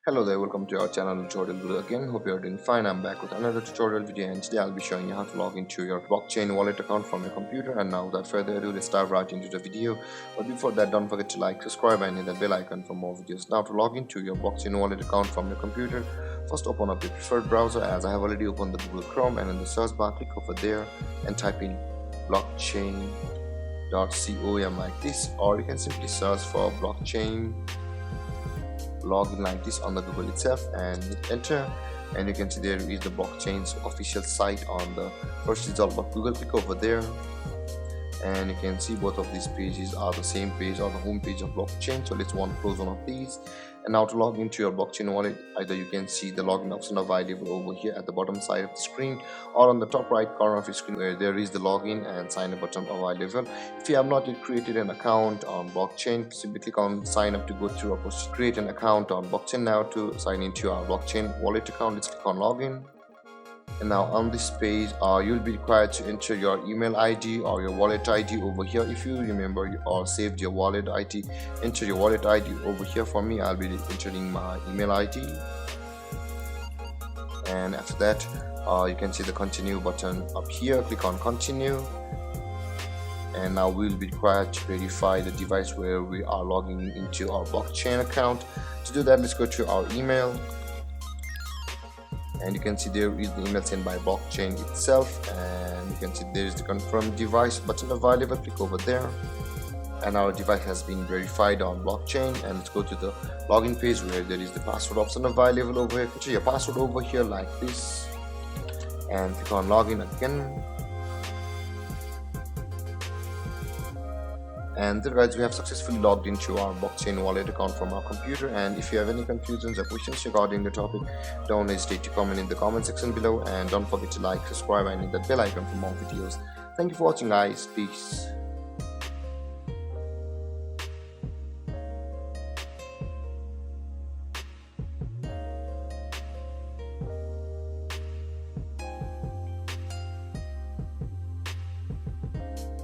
Hello there, welcome to our channel tutorial video again. Hope you are doing fine. I'm back with another tutorial video, and today I'll be showing you how to log into your blockchain wallet account from your computer. And now without further ado, let's dive right into the video. But before that, don't forget to like, subscribe and hit the bell icon for more videos. Now to log into your blockchain wallet account from your computer, first open up your preferred browser, as I have already opened the Google Chrome, and in the search bar click over there and type in blockchain.com like this, or you can simply search for blockchain login like this on the Google itself and hit enter, and you can see there is the blockchain's official site on the first result of Google. Click over there and you can see both of these pages are the same page or the home page of blockchain. So let's close one of these. And now to log into your blockchain wallet, either you can see the login option available over here at the bottom side of the screen, or on the top right corner of your screen where there is the login and sign up button available. If you have not yet created an account on blockchain, simply click on sign up to go through or create an account on blockchain. Now to sign into our blockchain wallet account, let's click on login. And now on this page you'll be required to enter your email ID or your wallet ID over here. If you remember or saved your wallet ID, enter your wallet ID over here. For me, I'll be entering my email ID, and after that you can see the continue button up here. Click on continue, and now we'll be required to verify the device where we are logging into our blockchain account. To do that, let's go to our email, and you can see there is the email sent by blockchain itself, and you can see there is the confirm device button available. Click over there, and our device has been verified on blockchain. And let's go to the login page where there is the password option available over here. Enter your password over here like this and click on login again. And there, guys, we have successfully logged into our blockchain wallet account from our computer. And if you have any confusions or questions regarding the topic, don't hesitate to comment in the comment section below, and don't forget to like, subscribe and hit that bell icon for more videos. Thank you for watching, guys. Peace.